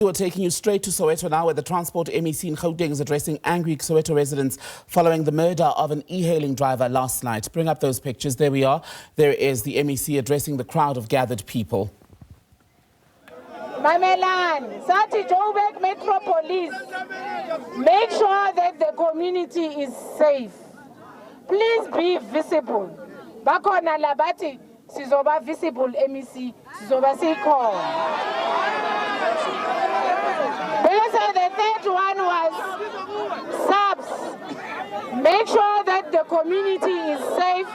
We're taking you straight to Soweto now, where the Transport MEC in Gauteng is addressing angry Soweto residents following the murder of an e-hailing driver last night. Bring up those pictures. There we are. There is the MEC addressing the crowd of gathered people. Mamelan, Sati Joburg Metropolis, make sure that the community is safe. Please be visible. Bakona labati, sizoba visible MEC, sizoba siko. The third one was SABC. Make sure that the community is safe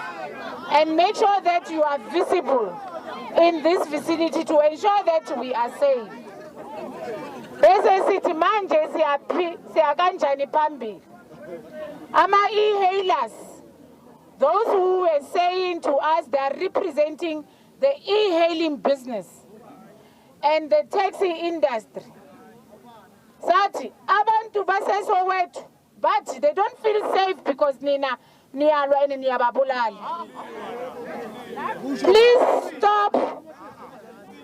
and make sure that you are visible in this vicinity to ensure that we are safe. Bese sithi manje siyakanjani phambili. Ama e-hailers, those who were saying to us they are representing the e-hailing business and the taxi industry. Sati, abantu base Soweto, but they don't feel safe because nina niyalwa and niyababulala. Please stop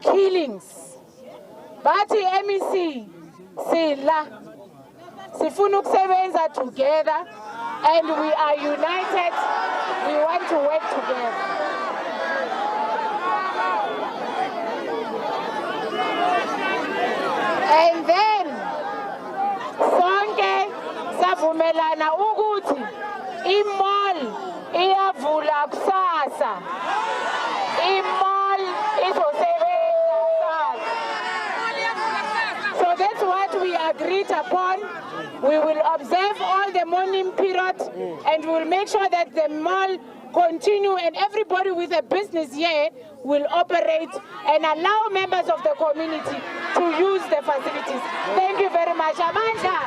killings. Bati MEC, sila, sifuna ukusebenza together, and we are united. We want to work together. And then, sonke savumelana ukuthi i-mall iyavula kusasa. I-mall izosebenza kusasa. So that's what we agreed upon. We will observe all the morning period and we will make sure that the mall continue and everybody with a business here will operate and allow members of the community to use the facilities. Thank you very much. Amanda.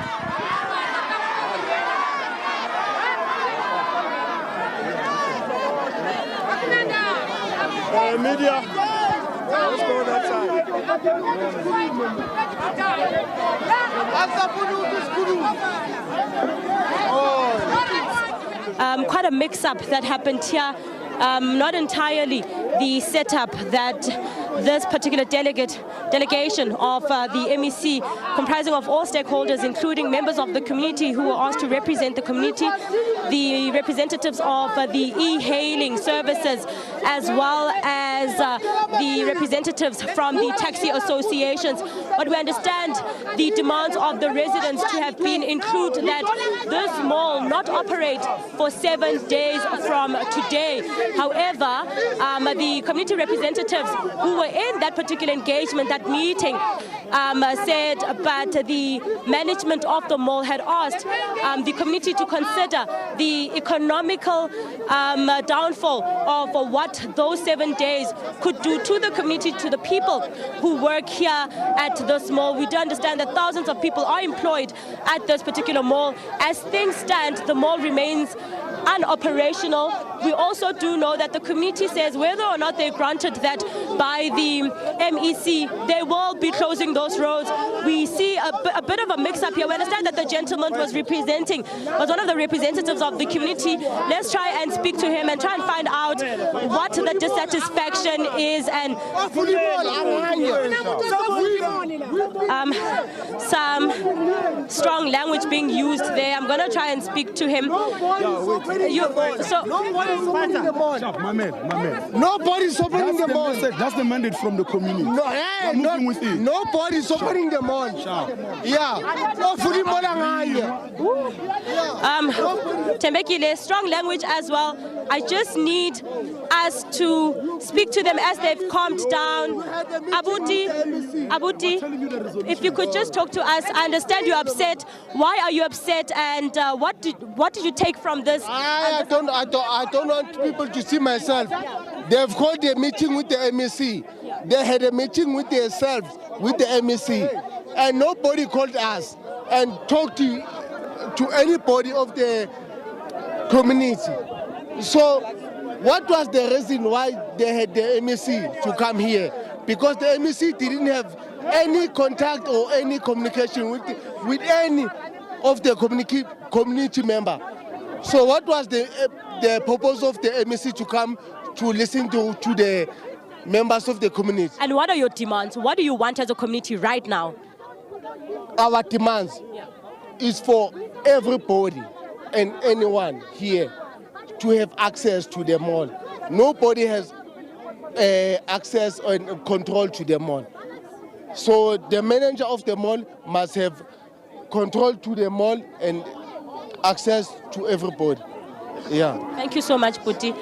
Media, let's go that side. Quite a mix-up that happened here. Not entirely the setup that this particular delegation of the MEC, comprising of all stakeholders, including members of the community who were asked to represent the community, the representatives of the e-hailing services, as well as the representatives from the taxi associations. But we understand the demands of the residents to have been include that this mall not operate for 7 days from today. However, the community representatives who were in that particular engagement, that meeting, said but the management of the mall had asked the community to consider the economical downfall of what those 7 days could do to the community, to the people who work here at this mall. We do understand that thousands of people are employed at this particular mall. As things stand, the mall remains unoperational. We also do know that the community says whether or not they're granted that by the MEC, they will be closing those roads. We see a bit of a mix-up here. We understand that the gentleman was one of the representatives of the community. Let's try and speak to him and try and find out what the dissatisfaction is and some strong language being used there. I'm going to try and speak to him. Nobody's opening the mall. Nobody's opening the mall. That's the mandate from the community. Nobody's opening the mall. Yeah. Tembekile, strong language as well. I just need us to speak to them as they've calmed down. Abuti, if you could just talk to us. I understand you're upset. Why are you upset, and what did you take from this? I don't want people to see myself. They've called a meeting with the MEC. They had a meeting with themselves, with the MEC, and nobody called us and talked to anybody of the community. So what was the reason why they had the MEC to come here? Because the MEC didn't have any contact or any communication with any of the community member. So what was the purpose of the MEC to come to listen to the members of the community? And what are your demands? What do you want as a community right now? our demands is for everybody and anyone here to have access to the mall. Nobody has access and control to the mall. So the manager of the mall must have control to the mall and access to everybody. Yeah. Thank you so much, Puti.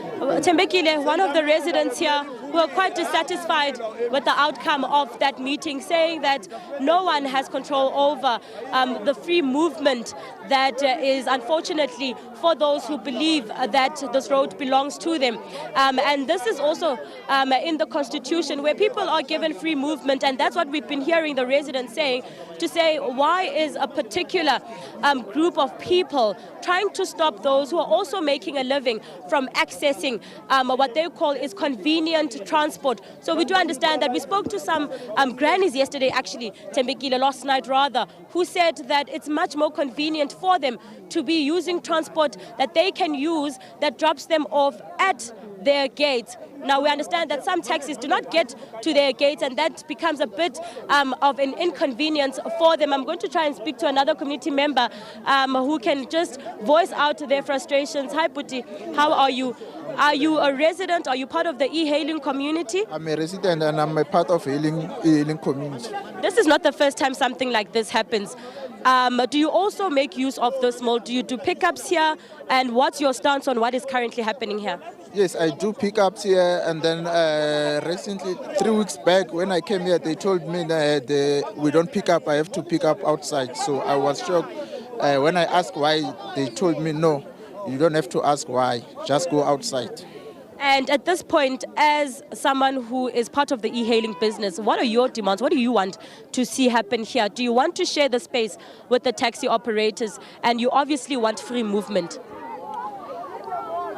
Tembekile, one of the residents here who are quite dissatisfied with the outcome of that meeting, saying that no one has control over the free movement that is unfortunately for those who believe that this road belongs to them. And this is also in the Constitution where people are given free movement, and that's what we've been hearing the residents saying, to say why is a particular group of people trying to stop those who are also making a living from accessing what they call is convenient transport. So we do understand that we spoke to some grannies yesterday, actually, Tembekile, last night rather, who said that it's much more convenient for them to be using transport that they can use that drops them off at their gates. Now, we understand that some taxis do not get to their gates, and that becomes a bit of an inconvenience for them. I'm going to try and speak to another community member who can just voice out their frustrations. Hi, Puti. How are you? Are you a resident? Are you part of the e-hailing community? I'm a resident and I'm a part of e-hailing community. This is not the first time something like this happens. Do you also make use of this mall? Do you do pickups here? And what's your stance on what is currently happening here? Yes, I do pickups here, and then recently, 3 weeks back, when I came here, they told me that we don't pick up, I have to pick up outside. So I was shocked. When I asked why, they told me, no, you don't have to ask why, just go outside. And at this point, as someone who is part of the e-hailing business, what are your demands? What do you want to see happen here? Do you want to share the space with the taxi operators? And you obviously want free movement.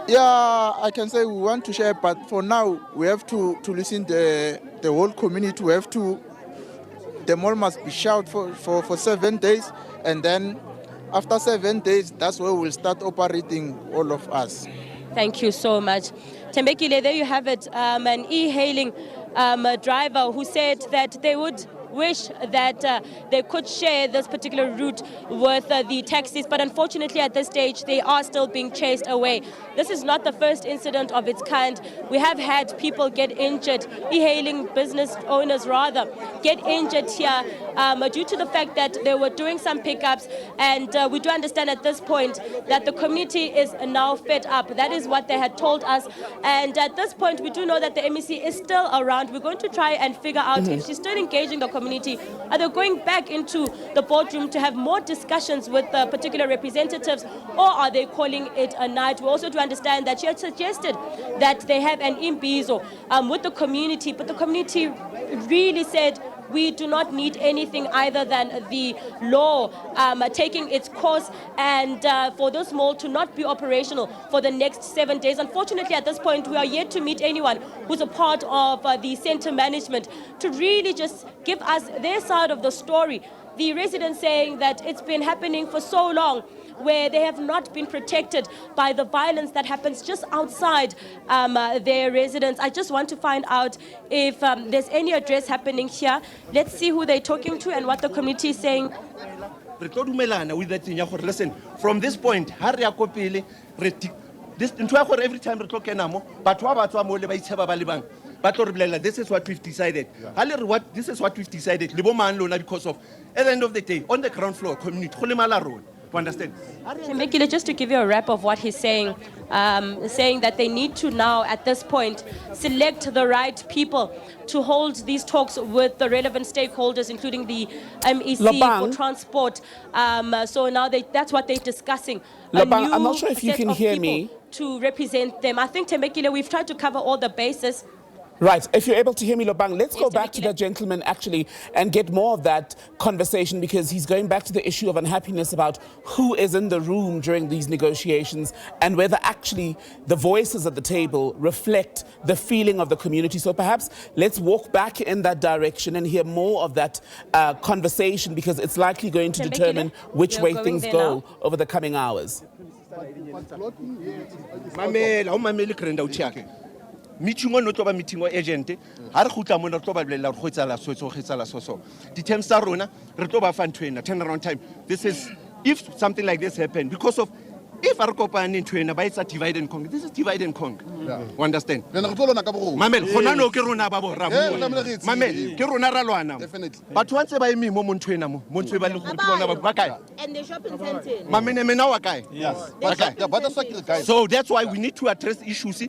Yeah, I can say we want to share, but for now, we have to listen to the whole community. We have to, the mall must be shut for 7 days, and then after 7 days, that's where we'll start operating, all of us. Thank you so much. Tembekile, there you have it, an e-hailing driver who said that they would wish that they could share this particular route with the taxis, but unfortunately at this stage they are still being chased away. This is not the first incident of its kind. We have had people get injured, e-hailing business owners rather, get injured here due to the fact that they were doing some pickups, and we do understand at this point that the community is now fed up. That is what they had told us, and at this point we do know that the MEC is still around. We're going to try and figure out if she's still engaging the community. Are they going back into the boardroom to have more discussions with the particular representatives, or are they calling it a night? We also do understand that she had suggested that they have an imbizo with the community, but the community really said, we do not need anything other than the law taking its course, and for this mall to not be operational for the next 7 days. Unfortunately, at this point, we are yet to meet anyone who's a part of the center management to really just give us their side of the story. The residents saying that it's been happening for so long, where they have not been protected by the violence that happens just outside their residence. I just want to find out if there's any address happening here. Let's see who they're talking to and what the community is saying. With that, listen, from this point, every time we talk but this is what we've decided. This is what we've decided. Because of, at the end of the day, on the ground floor, community, understand? Tembekile, just to give you a wrap of what he's saying, saying that they need to now, at this point, select the right people to hold these talks with the relevant stakeholders, including the MEC for transport. So now that's what they're discussing. Labang, I'm not sure if you can hear me. To represent them. I think, Tembekile, we've tried to cover all the bases. Right. If you're able to hear me, Lobang, let's go back to that gentleman actually and get more of that conversation, because he's going back to the issue of unhappiness about who is in the room during these negotiations and whether actually the voices at the table reflect the feeling of the community. So perhaps let's walk back in that direction and hear more of that conversation, because it's likely going to determine which way things go over the coming hours. meeting o no tlo ba meeting o agent ha re khutla mo re tlo ba bolela re go etsala so di terms tsa rona re tlo ba fa ntwena turnaround time. This is if something like this happen because of if our company ntwena ba etsa divide and conquer. This is divide and conquer. You understand? Mamel khona no ke rona ba borra mo mamel ke rona ra lwana but once ba emi mo ntwena mo ntwe ba le go bona ba kae and the shopping center mamene mena wa kae Yes. so that's why we need to address issues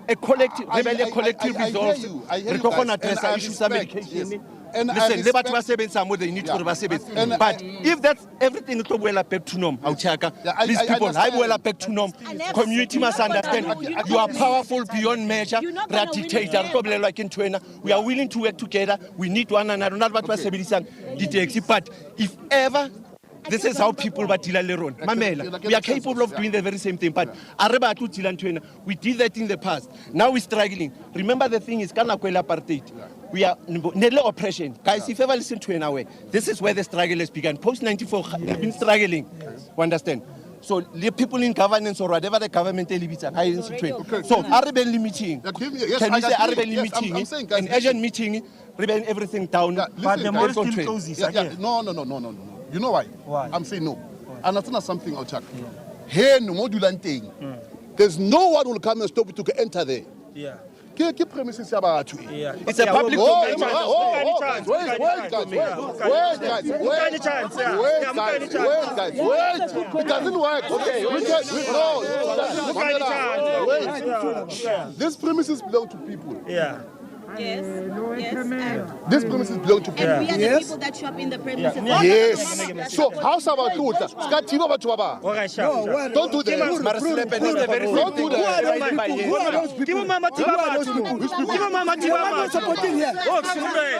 a collective collective resolve re tlo gona address issues of medication. Listen, le batho ba sebetsa mo they need to ba sebetsa but if that's everything it will back to norm please people I will back to norm community must understand you are powerful beyond measure ra dictator go bolela ke ntwena we are willing to work together we need one another not batho ba sebedisang di taxi but if ever this is how people ba deal le rona mamela we are capable of doing the very same thing but areba to deal ntwena we did that in the past now we're struggling remember the thing is kana kwela apartheid we are nearly oppression guys if ever listen to our way this is where the struggle has begun post 94 we've been struggling you understand so the people in governance or whatever the government so arebe meeting can you say arebe meeting an urgent meeting rebel everything down But the mall still closes again. No. You know why? I'm saying no. And that's not something I'll check. Here, no more dulanting. There's no one who will come and stop you to enter there. Yeah. Keep premises about Yeah. it's a public Wait, domain guys. It doesn't work. Okay. Wait. This premises belong to people. Yeah. yes This premises belong to people. and we are the people that shop in the premises Yes. So how's about Kuta? Skatiba Batuaba. Okay, sure. Don't do that. Don't do that. Give him mama tiba batu. Give him mama tiba batu. Supporting here. Oh, children.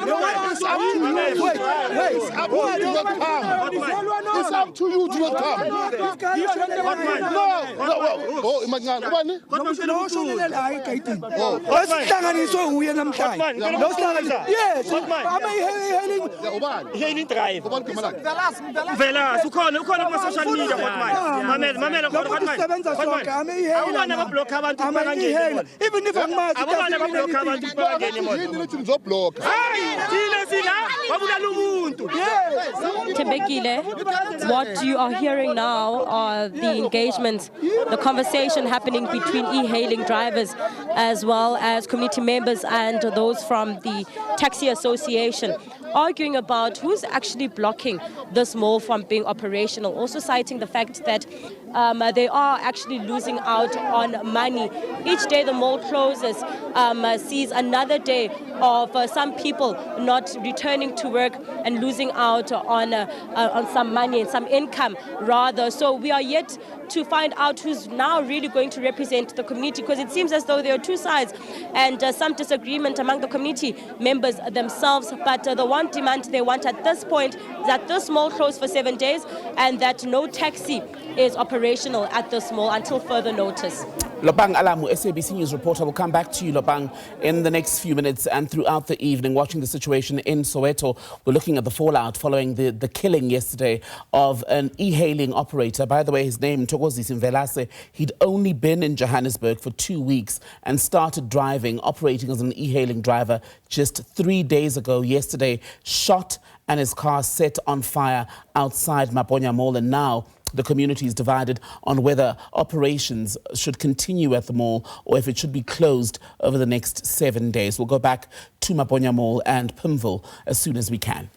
It's up to you to not come. No. Oh, Imagine. Yes. Hailing drive. Velas, ukhona kuma social media Mamela awubona bablock abantu bangangeni Even if I'm awubona bablock abantu bangangeni Tembekile, what you are hearing now are the engagements, the conversation happening between e-hailing drivers as well as community members and those from the taxi association, arguing about who's actually blocking this mall from being operational, also citing the fact that they are actually losing out on money. Each day the mall closes sees another day of some people not returning to work and losing out on some money and some income rather. So we are yet to find out who's now really going to represent the community, because it seems as though there are two sides and some disagreement among the community members themselves. But the one demand they want at this point is that this mall closed for 7 days and that no taxi is operational at this mall until further notice. Lobang Alamu, SABC News reporter, will come back to you, Lobang, in the next few minutes and throughout the evening, watching the situation in Soweto. We're looking at the fallout following the killing yesterday of an e-hailing operator. By the way, his name, Thokozisi Mvelase, he'd only been in Johannesburg for 2 weeks and started operating as an e-hailing driver just 3 days ago. Yesterday, shot and his car set on fire outside Maponya Mall, and now the community is divided on whether operations should continue at the mall or if it should be closed over the next 7 days. We'll go back to Maponya Mall and Pimville as soon as we can.